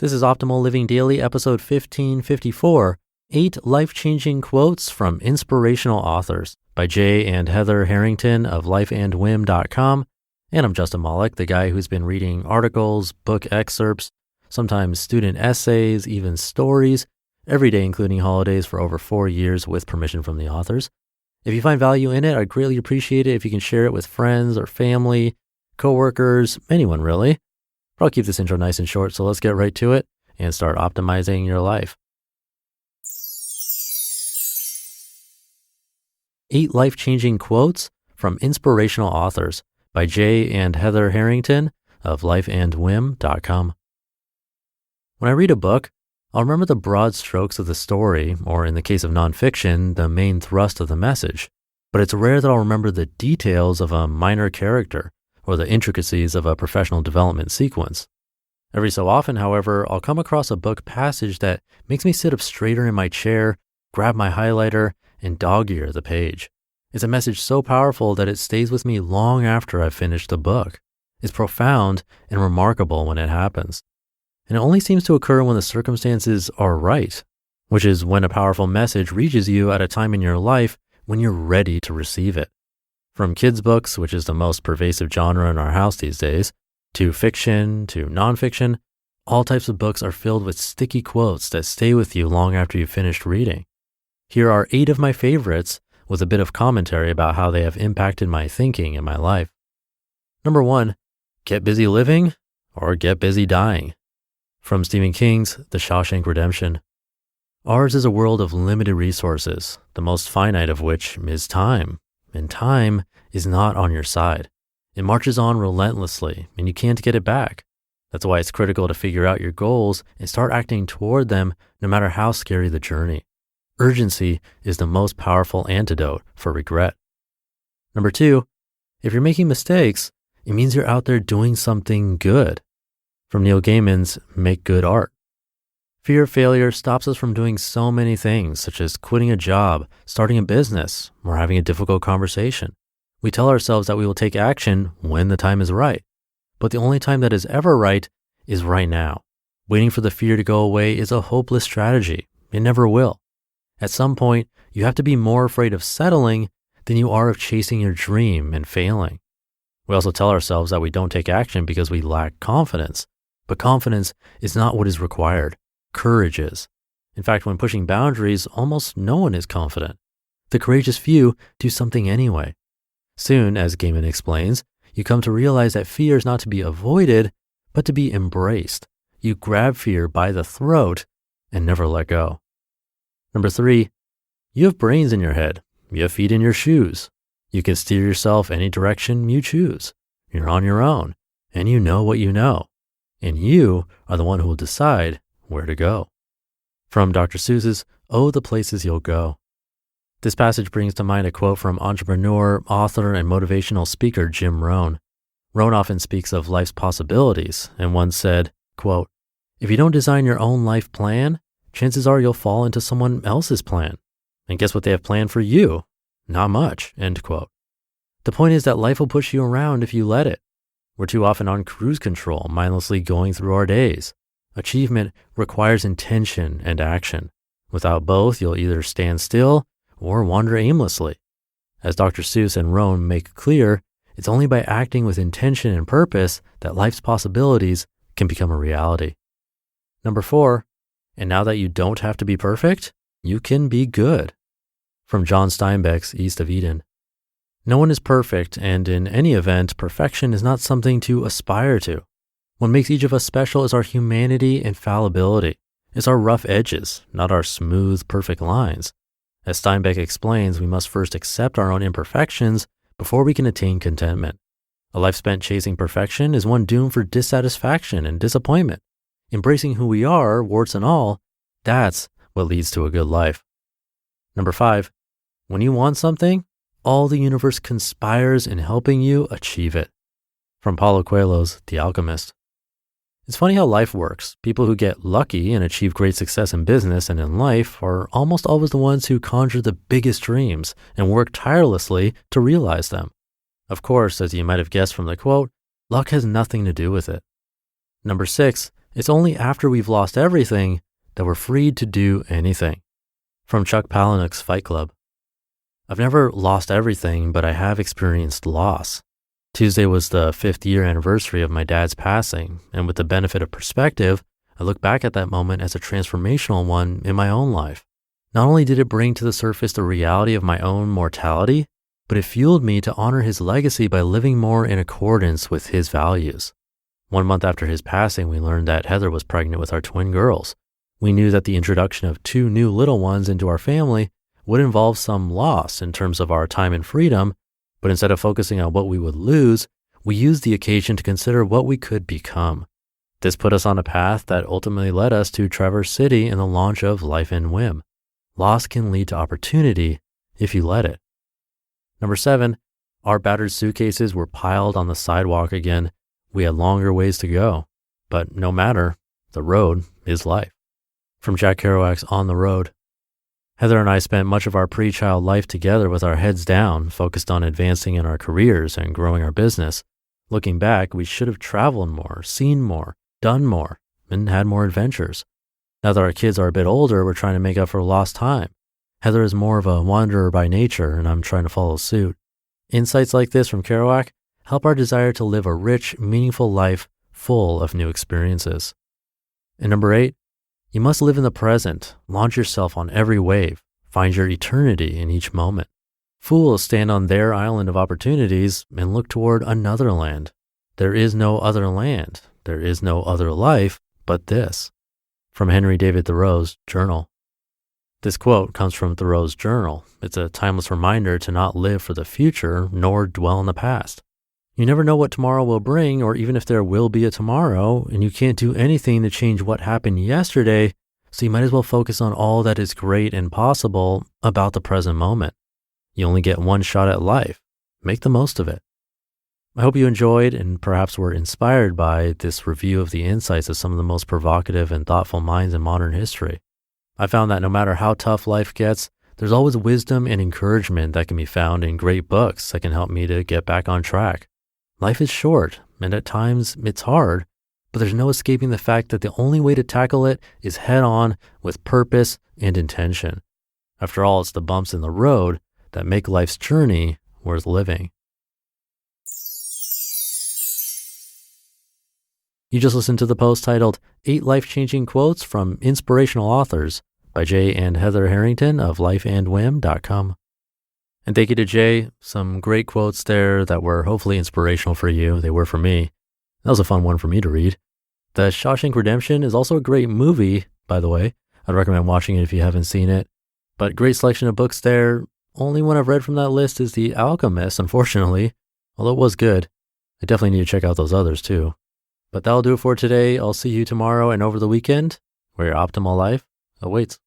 This is Optimal Living Daily, episode 1554, 8 Life-Changing Quotes from Inspirational Authors by Jay and Heather Harrington of lifeandwhim.com. And I'm Justin Malik, the guy who's been reading articles, book excerpts, sometimes student essays, even stories, every day including holidays for over 4 years with permission from the authors. If you find value in it, I'd greatly appreciate it if you can share it with friends or family, coworkers, anyone really. But I'll keep this intro nice and short, so let's get right to it and start optimizing your life. 8 Life-Changing Quotes from Inspirational Authors by Jay and Heather Harrington of lifeandwhim.com. When I read a book, I'll remember the broad strokes of the story, or in the case of nonfiction, the main thrust of the message. But it's rare that I'll remember the details of a minor character or the intricacies of a professional development sequence. Every so often, however, I'll come across a book passage that makes me sit up straighter in my chair, grab my highlighter, and dog-ear the page. It's a message so powerful that it stays with me long after I've finished the book. It's profound and remarkable when it happens. And it only seems to occur when the circumstances are right, which is when a powerful message reaches you at a time in your life when you're ready to receive it. From kids' books, which is the most pervasive genre in our house these days, to fiction, to nonfiction, all types of books are filled with sticky quotes that stay with you long after you've finished reading. Here are 8 of my favorites with a bit of commentary about how they have impacted my thinking in my life. Number 1, get busy living or get busy dying. From Stephen King's The Shawshank Redemption. Ours is a world of limited resources, the most finite of which is time. And time is not on your side. It marches on relentlessly, and you can't get it back. That's why it's critical to figure out your goals and start acting toward them no matter how scary the journey. Urgency is the most powerful antidote for regret. Number 2, if you're making mistakes, it means you're out there doing something good. From Neil Gaiman's Make Good Art. Fear of failure stops us from doing so many things, such as quitting a job, starting a business, or having a difficult conversation. We tell ourselves that we will take action when the time is right. But the only time that is ever right is right now. Waiting for the fear to go away is a hopeless strategy. It never will. At some point, you have to be more afraid of settling than you are of chasing your dream and failing. We also tell ourselves that we don't take action because we lack confidence. But confidence is not what is required. Courage is. In fact, when pushing boundaries, almost no one is confident. The courageous few do something anyway. Soon, as Gaiman explains, you come to realize that fear is not to be avoided, but to be embraced. You grab fear by the throat and never let go. Number 3, you have brains in your head. You have feet in your shoes. You can steer yourself any direction you choose. You're on your own, and you know what you know. And you are the one who will decide where to go. From Dr. Seuss's Oh, the Places You'll Go. This passage brings to mind a quote from entrepreneur, author, and motivational speaker Jim Rohn. Rohn often speaks of life's possibilities and once said, quote, "If you don't design your own life plan, chances are you'll fall into someone else's plan. And guess what they have planned for you? Not much," end quote. The point is that life will push you around if you let it. We're too often on cruise control, mindlessly going through our days. Achievement requires intention and action. Without both, you'll either stand still or wander aimlessly. As Dr. Seuss and Rohn make clear, it's only by acting with intention and purpose that life's possibilities can become a reality. Number 4, and now that you don't have to be perfect, you can be good. From John Steinbeck's East of Eden. No one is perfect, and in any event, perfection is not something to aspire to. What makes each of us special is our humanity and fallibility. It's our rough edges, not our smooth, perfect lines. As Steinbeck explains, we must first accept our own imperfections before we can attain contentment. A life spent chasing perfection is one doomed for dissatisfaction and disappointment. Embracing who we are, warts and all, that's what leads to a good life. Number 5, when you want something, all the universe conspires in helping you achieve it. From Paulo Coelho's The Alchemist. It's funny how life works. People who get lucky and achieve great success in business and in life are almost always the ones who conjure the biggest dreams and work tirelessly to realize them. Of course, as you might have guessed from the quote, luck has nothing to do with it. Number 6, It's only after we've lost everything that we're freed to do anything. From Chuck Palahniuk's Fight Club. I've never lost everything, but I have experienced loss. Tuesday was the 5th year anniversary of my dad's passing, and with the benefit of perspective, I look back at that moment as a transformational one in my own life. Not only did it bring to the surface the reality of my own mortality, but it fueled me to honor his legacy by living more in accordance with his values. 1 month after his passing, we learned that Heather was pregnant with our twin girls. We knew that the introduction of 2 new little ones into our family would involve some loss in terms of our time and freedom, but instead of focusing on what we would lose, we used the occasion to consider what we could become. This put us on a path that ultimately led us to Traverse City and the launch of Life and Whim. Loss can lead to opportunity if you let it. Number 7, our battered suitcases were piled on the sidewalk again. We had longer ways to go, but no matter, the road is life. From Jack Kerouac's On the Road. Heather and I spent much of our pre-child life together with our heads down, focused on advancing in our careers and growing our business. Looking back, we should have traveled more, seen more, done more, and had more adventures. Now that our kids are a bit older, we're trying to make up for lost time. Heather is more of a wanderer by nature, and I'm trying to follow suit. Insights like this from Kerouac help our desire to live a rich, meaningful life full of new experiences. And number 8, you must live in the present, launch yourself on every wave, find your eternity in each moment. Fools stand on their island of opportunities and look toward another land. There is no other land, there is no other life but this. From Henry David Thoreau's Journal. This quote comes from Thoreau's journal. It's a timeless reminder to not live for the future nor dwell in the past. You never know what tomorrow will bring, or even if there will be a tomorrow, and you can't do anything to change what happened yesterday, so you might as well focus on all that is great and possible about the present moment. You only get one shot at life. Make the most of it. I hope you enjoyed and perhaps were inspired by this review of the insights of some of the most provocative and thoughtful minds in modern history. I found that no matter how tough life gets, there's always wisdom and encouragement that can be found in great books that can help me to get back on track. Life is short, and at times it's hard, but there's no escaping the fact that the only way to tackle it is head on with purpose and intention. After all, it's the bumps in the road that make life's journey worth living. You just listened to the post titled 8 Life-Changing Quotes from Inspirational Authors by Jay and Heather Harrington of lifeandwhim.com. And thank you to Jay. Some great quotes there that were hopefully inspirational for you. They were for me. That was a fun one for me to read. The Shawshank Redemption is also a great movie, by the way. I'd recommend watching it if you haven't seen it. But great selection of books there. Only one I've read from that list is The Alchemist, unfortunately. Although it was good. I definitely need to check out those others too. But that'll do it for today. I'll see you tomorrow and over the weekend, where your optimal life awaits.